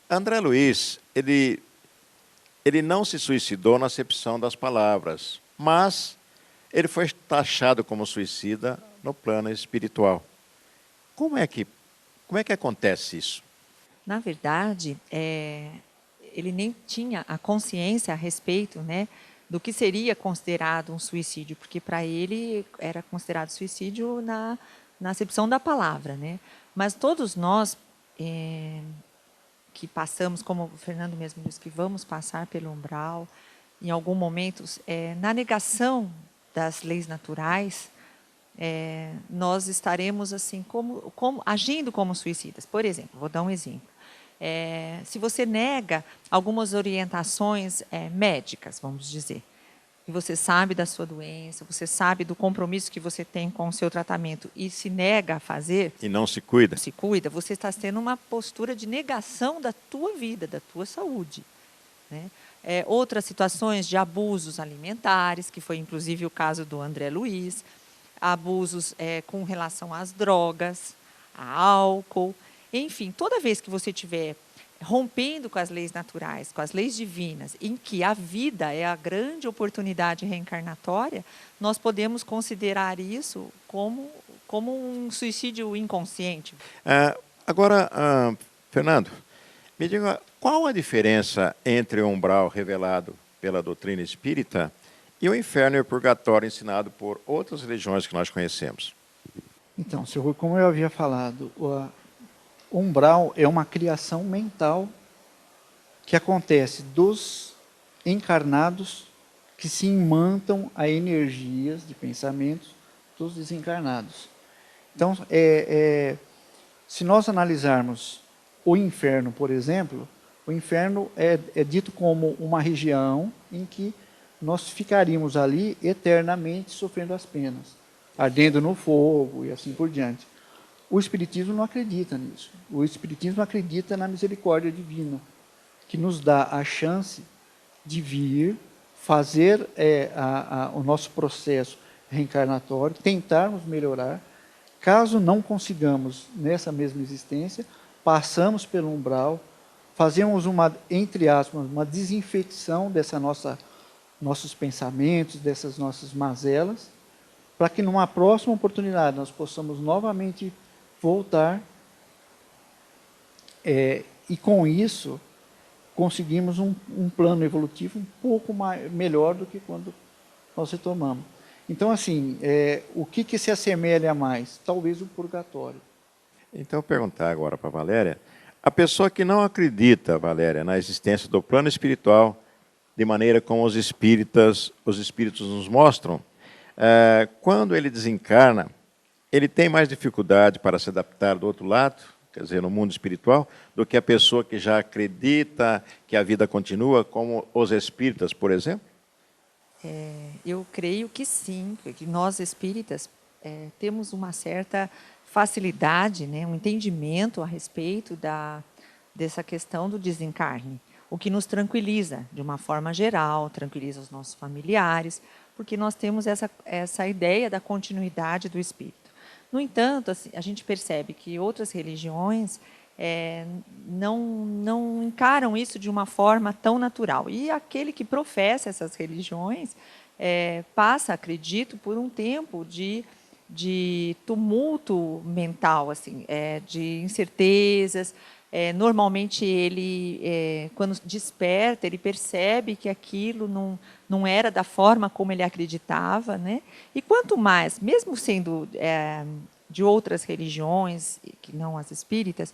André Luiz, ele não se suicidou na acepção das palavras, mas ele foi taxado como suicida no plano espiritual. Como é que acontece isso? Na verdade, ele nem tinha a consciência a respeito, né, do que seria considerado um suicídio, porque para ele era considerado suicídio na acepção da palavra, né? Mas todos nós que passamos, como o Fernando mesmo disse, que vamos passar pelo umbral, em algum momento, na negação das leis naturais, nós estaremos assim agindo como suicidas. Por exemplo, vou dar um exemplo. Se você nega algumas orientações médicas, vamos dizer, e você sabe da sua doença, você sabe do compromisso que você tem com o seu tratamento e se nega a fazer... E não se cuida. Se cuida, você está tendo uma postura de negação da tua vida, da tua saúde, né? Outras situações de abusos alimentares, que foi inclusive o caso do André Luiz, abusos com relação às drogas, a álcool, enfim, toda vez que você estiver rompendo com as leis naturais, com as leis divinas, em que a vida é a grande oportunidade reencarnatória, nós podemos considerar isso como um suicídio inconsciente. Agora, Fernando, me diga, qual a diferença entre o umbral revelado pela doutrina espírita e o inferno e o purgatório ensinado por outras religiões que nós conhecemos? Então, senhor Rui, como eu havia falado, o umbral é uma criação mental que acontece dos encarnados que se imantam a energias de pensamentos dos desencarnados. Então, se nós analisarmos o inferno, por exemplo, O inferno é dito como uma região em que nós ficaríamos ali eternamente sofrendo as penas, ardendo no fogo e assim por diante. O Espiritismo não acredita nisso. O Espiritismo acredita na misericórdia divina, que nos dá a chance de vir, fazer o nosso processo reencarnatório, tentarmos melhorar. Caso não consigamos nessa mesma existência, passamos pelo umbral, fazemos entre aspas, uma desinfecção nossos pensamentos, dessas nossas mazelas, para que numa próxima oportunidade nós possamos novamente voltar e com isso conseguimos um plano evolutivo um pouco melhor do que quando nós retomamos. Então, assim, o que se assemelha mais? Talvez o purgatório. Então, perguntar agora para a Valéria, a pessoa que não acredita, Valéria, na existência do plano espiritual, de maneira como os espíritos nos mostram, quando ele desencarna, ele tem mais dificuldade para se adaptar do outro lado, quer dizer, no mundo espiritual, do que a pessoa que já acredita que a vida continua, como os espíritas, por exemplo? Eu creio que sim, que nós espíritas temos uma certa facilidade, né, um entendimento a respeito dessa questão do desencarne, o que nos tranquiliza de uma forma geral, tranquiliza os nossos familiares, porque nós temos essa ideia da continuidade do espírito. No entanto, assim, a gente percebe que outras religiões não encaram isso de uma forma tão natural. E aquele que professa essas religiões passa, acredito, por um tempo de tumulto mental, assim, de incertezas. Normalmente ele, quando desperta, ele percebe que aquilo não era da forma como ele acreditava, né? E quanto mais, mesmo sendo de outras religiões, que não as espíritas,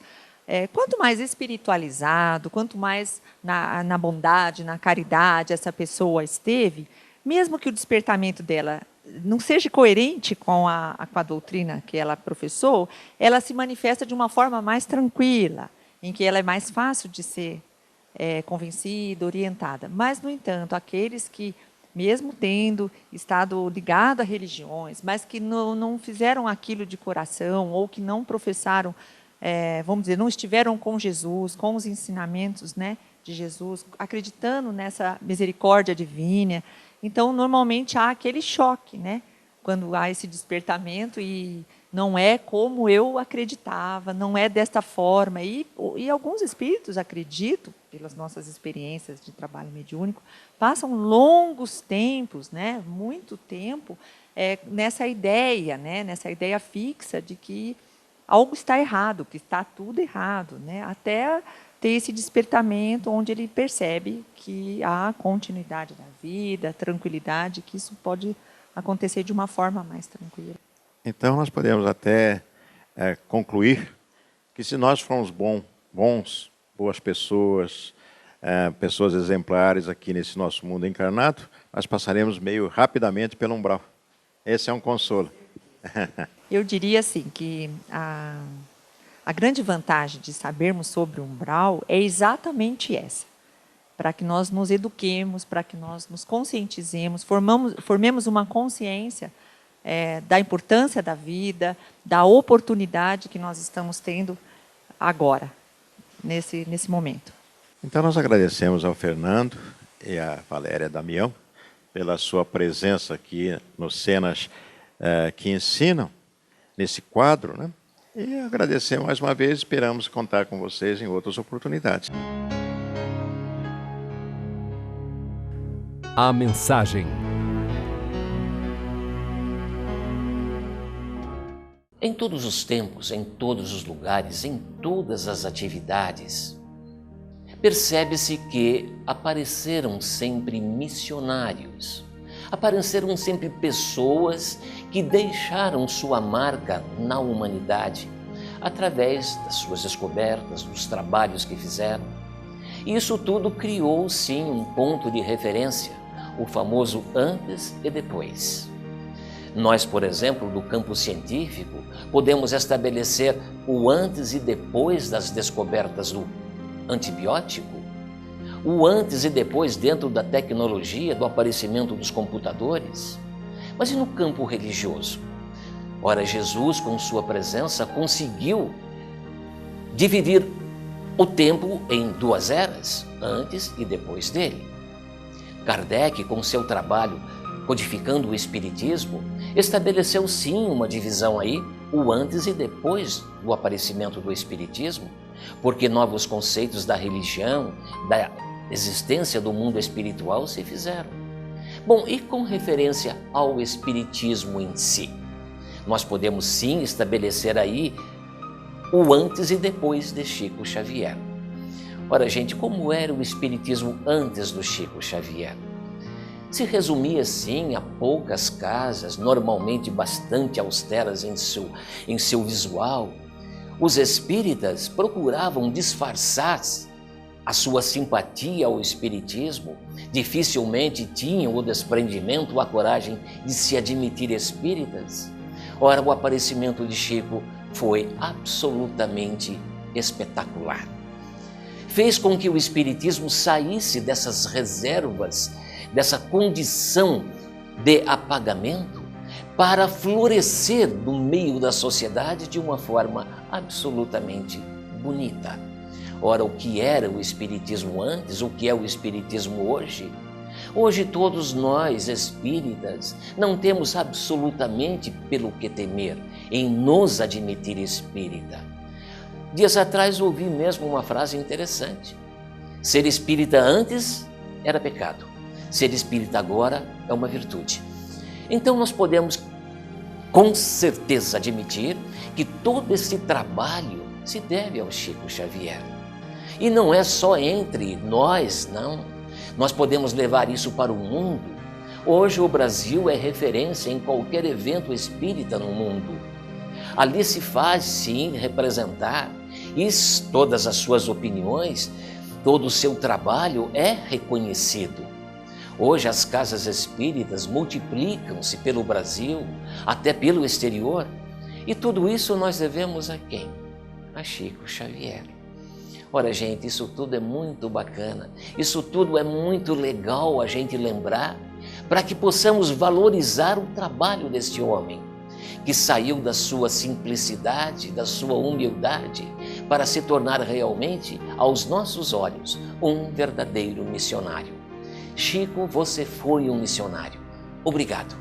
quanto mais espiritualizado, quanto mais na bondade, na caridade essa pessoa esteve, mesmo que o despertamento dela não seja coerente com a doutrina que ela professou, ela se manifesta de uma forma mais tranquila, em que ela é mais fácil de ser convencida, orientada. Mas, no entanto, aqueles que, mesmo tendo estado ligados a religiões, mas que não fizeram aquilo de coração, ou que não professaram, vamos dizer, não estiveram com Jesus, com os ensinamentos, né, de Jesus, acreditando nessa misericórdia divina, então, normalmente, há aquele choque, né, quando há esse despertamento e não é como eu acreditava, não é desta forma. E alguns espíritos, acredito, pelas nossas experiências de trabalho mediúnico, passam longos tempos, né, muito tempo, nessa ideia, né, nessa ideia fixa de que algo está errado, que está tudo errado, né, até ter esse despertamento onde ele percebe que há continuidade da vida, tranquilidade, que isso pode acontecer de uma forma mais tranquila. Então, nós podemos até concluir que se nós formos boas pessoas, pessoas exemplares aqui nesse nosso mundo encarnado, nós passaremos meio rapidamente pelo umbral. Esse é um consolo. Eu diria assim, que a grande vantagem de sabermos sobre o umbral é exatamente essa, para que nós nos eduquemos, para que nós nos conscientizemos, formemos uma consciência da importância da vida, da oportunidade que nós estamos tendo agora, nesse momento. Então, nós agradecemos ao Fernando e à Valéria Damião pela sua presença aqui nos Cenas que Ensinam, nesse quadro, né? E agradecemos mais uma vez, esperamos contar com vocês em outras oportunidades. A mensagem. Em todos os tempos, em todos os lugares, em todas as atividades, percebe-se que apareceram sempre missionários, apareceram sempre pessoas que deixaram sua marca na humanidade através das suas descobertas, dos trabalhos que fizeram. E isso tudo criou, sim, um ponto de referência, o famoso antes e depois. Nós, por exemplo, do campo científico, podemos estabelecer o antes e depois das descobertas do antibiótico, o antes e depois dentro da tecnologia, do aparecimento dos computadores. Mas e no campo religioso? Ora, Jesus, com sua presença, conseguiu dividir o tempo em duas eras, antes e depois dele. Kardec, com seu trabalho codificando o Espiritismo, estabeleceu sim uma divisão aí, o antes e depois do aparecimento do Espiritismo, porque novos conceitos da religião, da existência do mundo espiritual se fizeram. Bom, e com referência ao Espiritismo em si? Nós podemos sim estabelecer aí o antes e depois de Chico Xavier. Ora, gente, como era o Espiritismo antes do Chico Xavier? Se resumia, sim, a poucas casas, normalmente bastante austeras em seu visual. Os espíritas procuravam disfarçar a sua simpatia ao Espiritismo, dificilmente tinham o desprendimento ou a coragem de se admitir espíritas. Ora, o aparecimento de Chico foi absolutamente espetacular. Fez com que o Espiritismo saísse dessas reservas, dessa condição de apagamento, para florescer no meio da sociedade de uma forma absolutamente bonita. Ora, o que era o Espiritismo antes, o que é o Espiritismo hoje? Hoje todos nós, espíritas, não temos absolutamente pelo que temer em nos admitir espírita. Dias atrás ouvi mesmo uma frase interessante. Ser espírita antes era pecado. Ser espírita agora é uma virtude. Então nós podemos com certeza admitir que todo esse trabalho se deve ao Chico Xavier. E não é só entre nós, não. Nós podemos levar isso para o mundo. Hoje o Brasil é referência em qualquer evento espírita no mundo. Ali se faz, sim, representar e todas as suas opiniões, todo o seu trabalho é reconhecido. Hoje as casas espíritas multiplicam-se pelo Brasil, até pelo exterior. E tudo isso nós devemos a quem? A Chico Xavier. Ora, gente, isso tudo é muito bacana, isso tudo é muito legal a gente lembrar, para que possamos valorizar o trabalho deste homem, que saiu da sua simplicidade, da sua humildade, para se tornar realmente, aos nossos olhos, um verdadeiro missionário. Chico, você foi um missionário. Obrigado.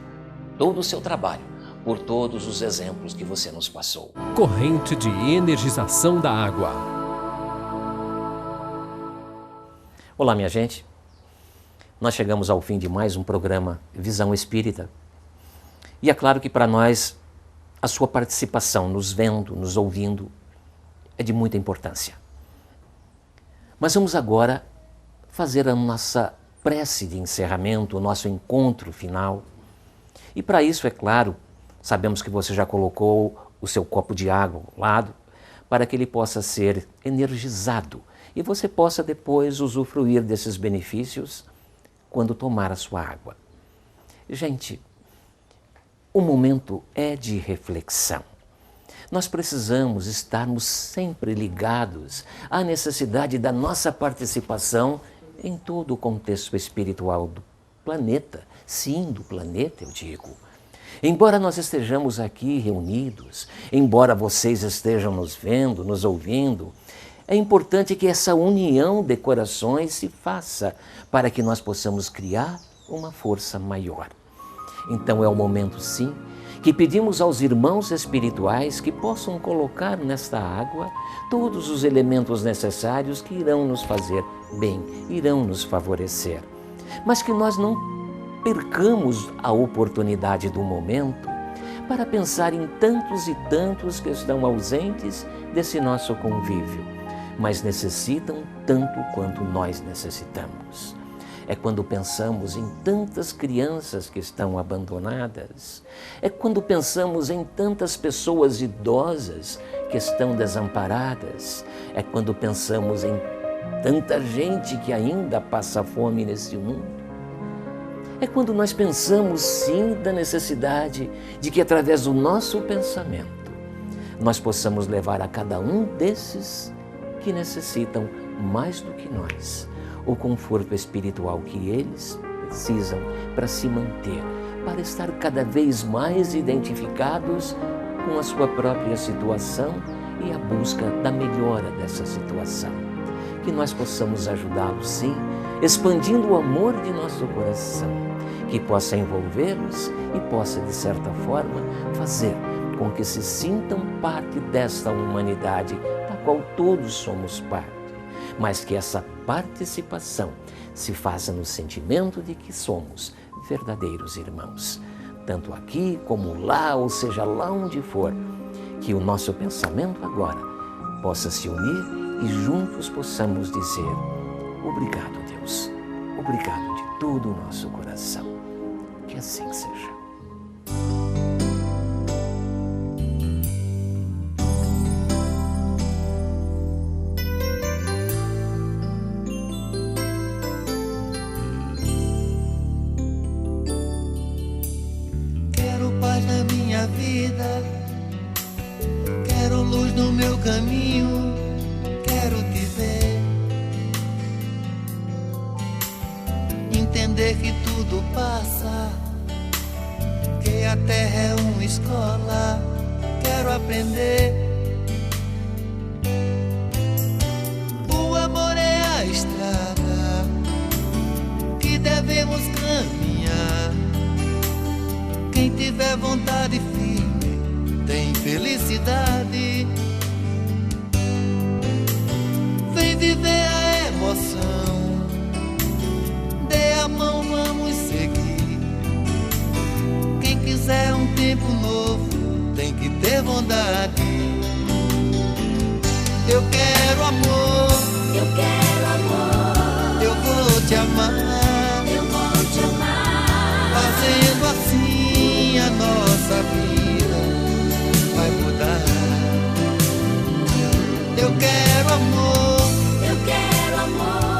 Todo o seu trabalho, por todos os exemplos que você nos passou. Corrente de energização da água. Olá, minha gente. Nós chegamos ao fim de mais um programa Visão Espírita. E é claro que para nós, a sua participação, nos vendo, nos ouvindo, é de muita importância. Mas vamos agora fazer a nossa prece de encerramento, o nosso encontro final. E para isso, é claro, sabemos que você já colocou o seu copo de água ao lado, para que ele possa ser energizado e você possa depois usufruir desses benefícios quando tomar a sua água. Gente, o momento é de reflexão. Nós precisamos estarmos sempre ligados à necessidade da nossa participação em todo o contexto espiritual do planeta. Sim, do planeta, eu digo. Embora nós estejamos aqui reunidos, embora vocês estejam nos vendo, nos ouvindo, é importante que essa união de corações se faça para que nós possamos criar uma força maior. Então é o momento, sim, que pedimos aos irmãos espirituais que possam colocar nesta água todos os elementos necessários que irão nos fazer bem, irão nos favorecer. Mas que nós não percamos a oportunidade do momento para pensar em tantos e tantos que estão ausentes desse nosso convívio, mas necessitam tanto quanto nós necessitamos. É quando pensamos em tantas crianças que estão abandonadas, é quando pensamos em tantas pessoas idosas que estão desamparadas, é quando pensamos em tanta gente que ainda passa fome nesse mundo. É quando nós pensamos, sim, da necessidade de que, através do nosso pensamento, nós possamos levar a cada um desses que necessitam mais do que nós o conforto espiritual que eles precisam para se manter, para estar cada vez mais identificados com a sua própria situação e a busca da melhora dessa situação. Que nós possamos ajudá-los, sim, expandindo o amor de nosso coração, que possa envolvê-los e possa, de certa forma, fazer com que se sintam parte desta humanidade da qual todos somos parte, mas que essa participação se faça no sentimento de que somos verdadeiros irmãos, tanto aqui como lá, ou seja, lá onde for, que o nosso pensamento agora possa se unir e juntos possamos dizer: obrigado, Deus, obrigado de todo o nosso coração. Que assim seja. Quero paz na minha vida, quero luz no meu caminho, quero te ver, entender que tudo passa, que a terra é uma escola, quero aprender. O amor é a estrada que devemos caminhar. Quem tiver vontade firme tem felicidade. Vem viver a emoção, dê a mão, vamos seguir. Quem quiser um tempo novo tem que ter bondade. Eu quero amor, eu quero amor, eu vou te amar, eu vou te amar. Fazendo assim a nossa vida vai mudar. Eu quero amor, eu quero amor,